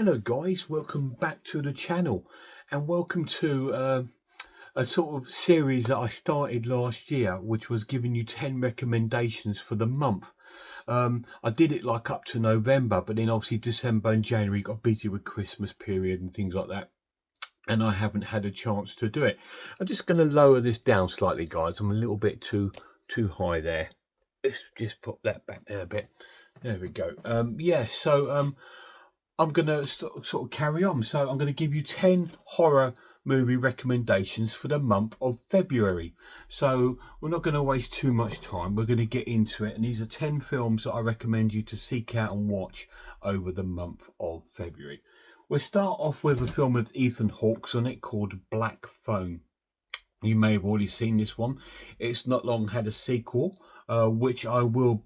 Hello guys, welcome back to the channel and welcome to a sort of series that I started last year, which was giving you 10 recommendations for the month. I did it like up to November, but then obviously December and January got busy with Christmas period and things like that, and I haven't had a chance to do it. I'm just going to lower this down slightly, guys. I'm a little bit too high there. Let's just put that back there a bit. There we go. I'm going to sort of carry on. So I'm going to give you 10 horror movie recommendations for the month of February. So we're not going to waste too much time. We're going to get into it. And these are 10 films that I recommend you to seek out and watch over the month of February. We'll start off with a film with Ethan Hawke on it called Black Phone. You may have already seen this one. It's not long had a sequel, which I will,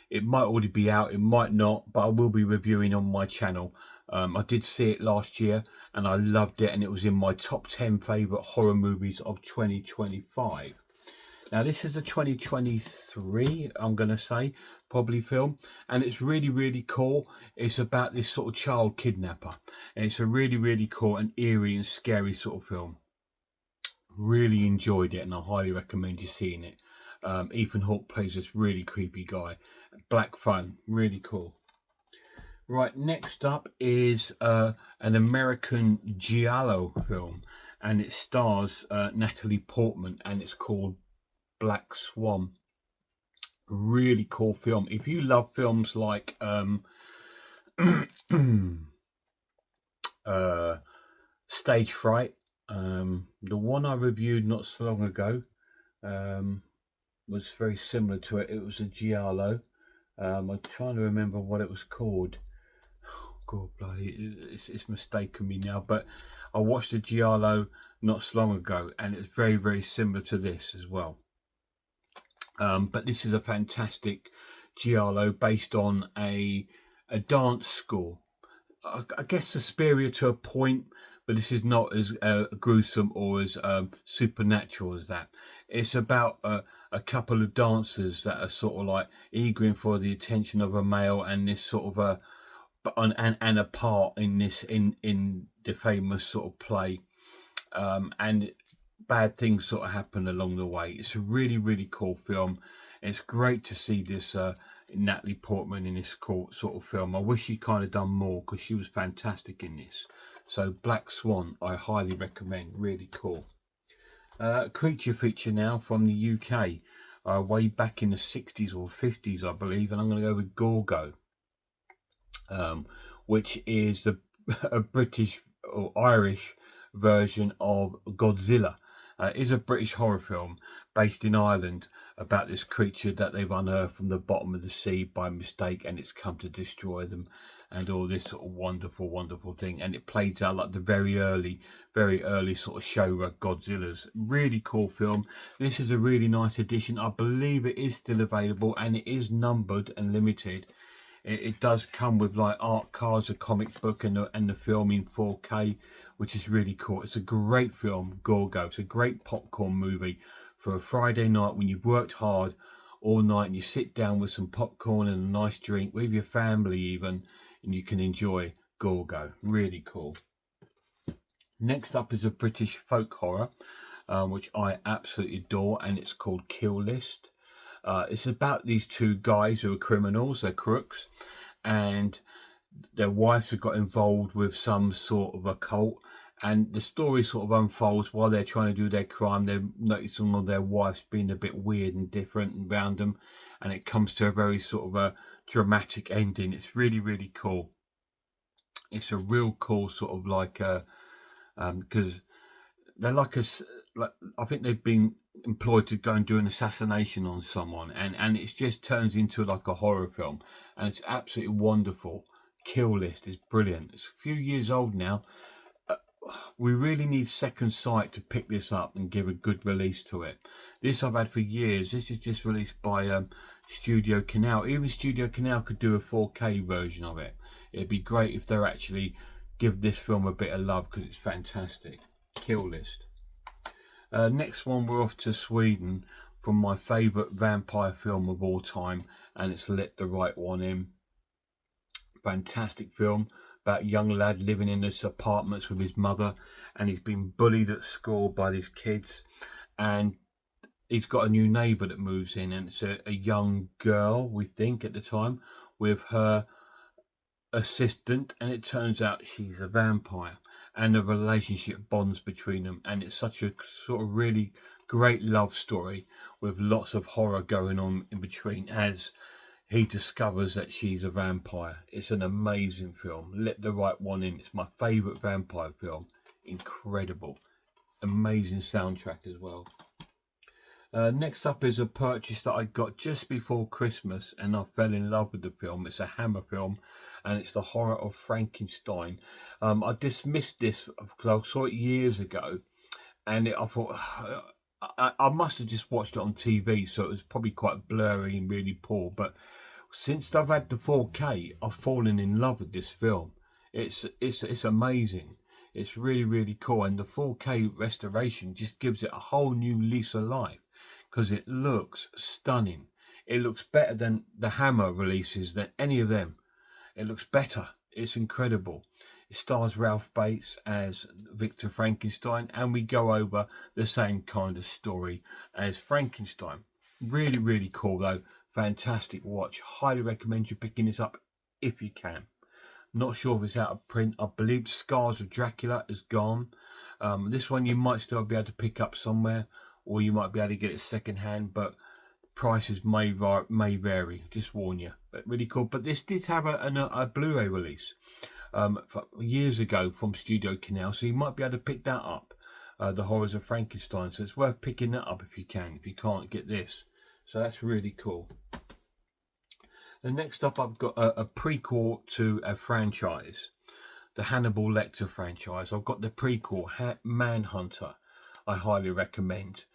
it might already be out, it might not, but I will be reviewing on my channel. I did see it last year and I loved it, and it was in my top 10 favourite horror movies of 2025. Now, this is the 2023, I'm going to say, probably film, and it's really, really cool. It's about this sort of child kidnapper, and it's a really, really cool and eerie and scary sort of film. Really enjoyed it, and I highly recommend you seeing it. Ethan Hawke plays this really creepy guy. Black Phone, really cool. Right, next up is an American giallo film, and it stars Natalie Portman, and it's called Black Swan. Really cool film. If you love films like Stage Fright, the one I reviewed not so long ago was very similar to it. It was a giallo. I'm trying to remember what it was called. Oh, God, bloody, it's mistaken me now. But I watched a giallo not so long ago, and it's very, very similar to this as well. But this is a fantastic giallo based on a dance school. I guess superior to a point, but this is not as gruesome or as supernatural as that. It's about a couple of dancers that are sort of like eagering for the attention of a male, and this sort of and a part in this in the famous sort of play, and bad things sort of happen along the way. It's a really, really cool film. It's great to see this Natalie Portman in this cool sort of film. I wish she kind of done more, because she was fantastic in this. So Black Swan, I highly recommend. Really cool. Creature feature now from the UK, way back in the 60s or 50s, I believe, and I'm going to go with Gorgo, which is a British or Irish version of Godzilla. It is a British horror film based in Ireland about this creature that they've unearthed from the bottom of the sea by mistake, and it's come to destroy them, and all this sort of wonderful, wonderful thing. And it plays out like the very early sort of Showa Godzillas. Really cool film. This is a really nice edition. I believe it is still available, and it is numbered and limited. It does come with like art cards, a comic book, and the film in 4K, which is really cool. It's a great film, Gorgo. It's a great popcorn movie for a Friday night when you've worked hard all night and you sit down with some popcorn and a nice drink with your family even, and you can enjoy Gorgo. Really cool. Next up is a British folk horror, which I absolutely adore, and it's called Kill List. It's about these two guys who are criminals, they're crooks, and their wives have got involved with some sort of a cult, and the story sort of unfolds while they're trying to do their crime. They're noticing all their wives being a bit weird and different around them, and it comes to a very sort of a dramatic ending. It's really, really cool. It's a real cool sort of like because they're like I think they've been employed to go and do an assassination on someone, and it just turns into like a horror film, and it's absolutely wonderful. Kill List is brilliant. It's a few years old now. We really need Second Sight to pick this up and give a good release to it. This I've had for years. This is just released by Studio Canal. Even Studio Canal could do a 4K version of it. It'd be great if they're actually give this film a bit of love, because it's fantastic. Kill List. Next one, we're off to Sweden from my favourite vampire film of all time, and it's Let the Right One In. Fantastic film about a young lad living in this apartments with his mother, and he's been bullied at school by these kids, and he's got a new neighbour that moves in, and it's a young girl, we think at the time, with her assistant, and it turns out she's a vampire, and the relationship bonds between them, and it's such a sort of really great love story with lots of horror going on in between as he discovers that she's a vampire. It's an amazing film. Let the Right One In. It's my favourite vampire film. Incredible. Amazing soundtrack as well. Next up is a purchase that I got just before Christmas, and I fell in love with the film. It's a Hammer film, and it's The Horror of Frankenstein. I dismissed this because I saw it years ago, and I thought I must have just watched it on TV, so it was probably quite blurry and really poor. But since I've had the 4K, I've fallen in love with this film. It's amazing. It's really, really cool, and the 4K restoration just gives it a whole new lease of life because it looks stunning. It looks better than the Hammer releases, than any of them. It looks better. It's incredible. It stars Ralph Bates as Victor Frankenstein, and we go over the same kind of story as Frankenstein. Really, really cool though. Fantastic watch. Highly recommend you picking this up if you can. Not sure if it's out of print. I believe Scars of Dracula is gone. This one you might still be able to pick up somewhere, or you might be able to get it second hand, but prices may vary. Just warn you. But really cool. But this did have a Blu-ray release years ago from Studio Canal, so you might be able to pick that up. The Horrors of Frankenstein. So it's worth picking that up if you can. If you can't get this, so that's really cool. And next up, I've got a prequel to a franchise, the Hannibal Lecter franchise. I've got the prequel, Manhunter. I highly recommend.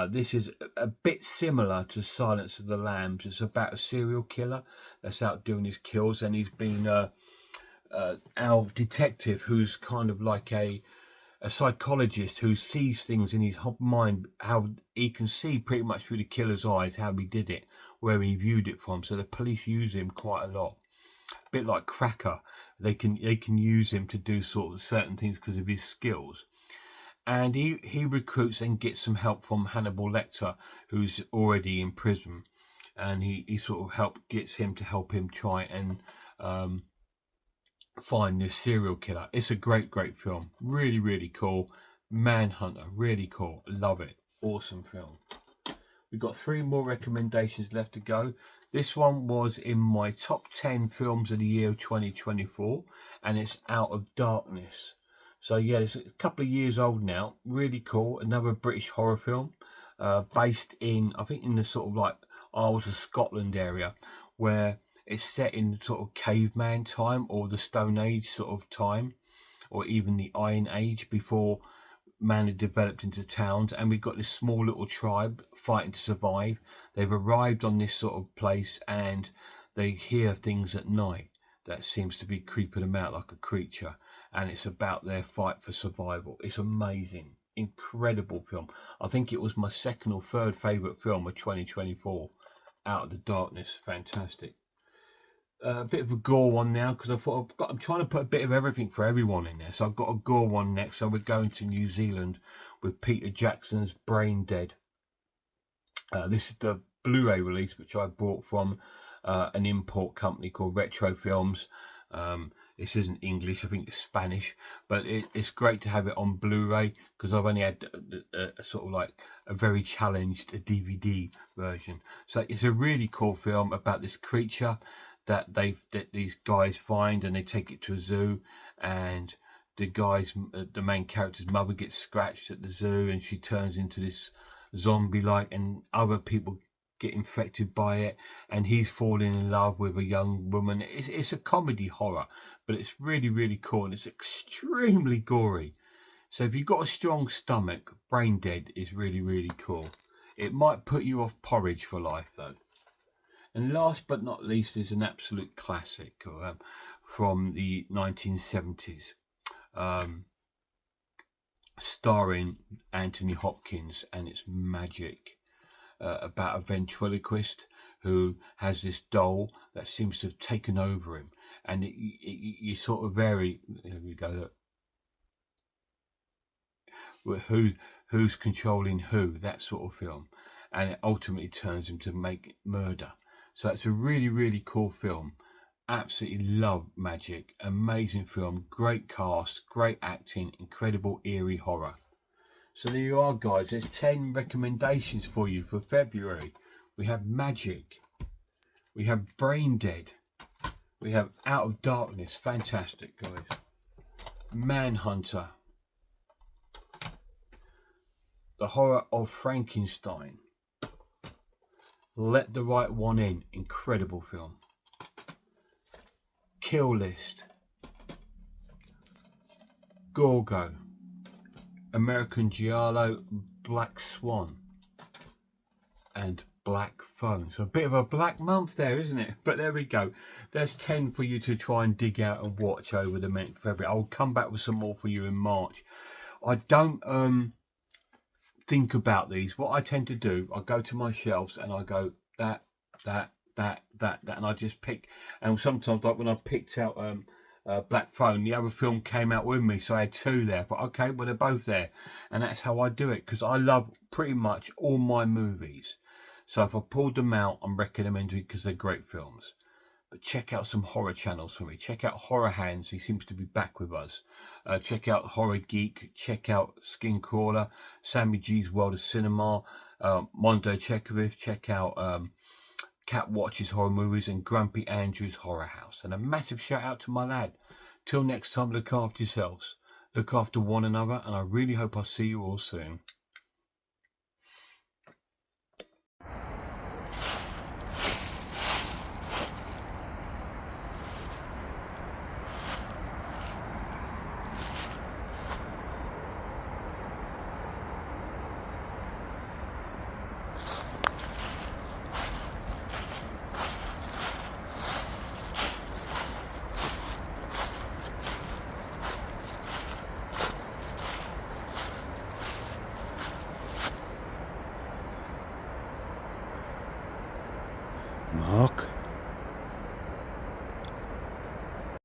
This is a bit similar to Silence of the Lambs. It's about a serial killer that's out doing his kills, and he's been our detective, who's kind of like a psychologist who sees things in his mind, how he can see pretty much through the killer's eyes how he did it, where he viewed it from. So the police use him quite a lot, a bit like Cracker. They can use him to do sort of certain things because of his skills. And he recruits and gets some help from Hannibal Lecter, who's already in prison, and he sort of gets him to help him try and find this serial killer. It's a great film. Really, really cool. Manhunter, really cool. Love it. Awesome film. We've got 3 more recommendations left to go. This one was in my top 10 films of the year of 2024, and it's Out of Darkness. So yeah, it's a couple of years old now. Really cool. Another British horror film, based in, I think, in the sort of like Isles of Scotland area, where it's set in sort of caveman time, or the Stone Age sort of time, or even the Iron Age, before man had developed into towns. And we've got this small little tribe fighting to survive. They've arrived on this sort of place, and they hear things at night that seems to be creeping them out like a creature, and it's about their fight for survival. It's amazing. Incredible film. I think it was my second or third favourite film of 2024. Out of the Darkness. Fantastic. A bit of a gore one now, because I thought I'm trying to put a bit of everything for everyone in there. So I've got a gore one next. So we're going to New Zealand with Peter Jackson's Brain Dead. This is the Blu-ray release, which I bought from an import company called Retro Films. This isn't English, I think it's Spanish, but it's great to have it on Blu-ray, because I've only had a sort of like a very challenged DVD version. So it's a really cool film about this creature that these guys find, and they take it to a zoo, and the main character's mother gets scratched at the zoo, and she turns into this zombie-like, and other people get infected by it, and he's falling in love with a young woman. It's a comedy horror, but it's really, really cool, and it's extremely gory. So if you've got a strong stomach, Brain Dead is really, really cool. It might put you off porridge for life though. And last but not least is an absolute classic from the 1970s, starring Anthony Hopkins, and it's Magic, about a ventriloquist who has this doll that seems to have taken over him, and you sort of vary. Here we go. Look. Who's controlling who? That sort of film, and it ultimately turns him to make murder. So it's a really, really cool film. Absolutely love Magic. Amazing film. Great cast, great acting, incredible eerie horror. So there you are, guys. There's 10 recommendations for you for February. We have Magic. We have Brain Dead. We have Out of Darkness. Fantastic, guys. Manhunter. The Horror of Frankenstein. Let the Right One In. Incredible film. Kill List. Gorgo. American Giallo, Black Swan, and Black Phone. So a bit of a black month there, isn't it? But there we go. There's 10 for you to try and dig out and watch over the month of February. I'll come back with some more for you in March. I don't think about these. What I tend to do, I go to my shelves and I go that, and I just pick. And sometimes, like when I picked out Black Phone, the other film came out with me, so I had 2 there. I thought, okay, well, they're both there, and that's how I do it, because I love pretty much all my movies. So if I pulled them out, I'm recommending because they're great films. But check out some horror channels for me. Check out Horror Hands, he seems to be back with us. Check out Horror Geek. Check out Skin Crawler, Sammy G's World of Cinema, Mondo Chekovich. Check out Cat Watches Horror Movies, and Grumpy Andrew's Horror House. And a massive shout out to my lad. Till next time, look after yourselves, look after one another, and I really hope I'll see you all soon.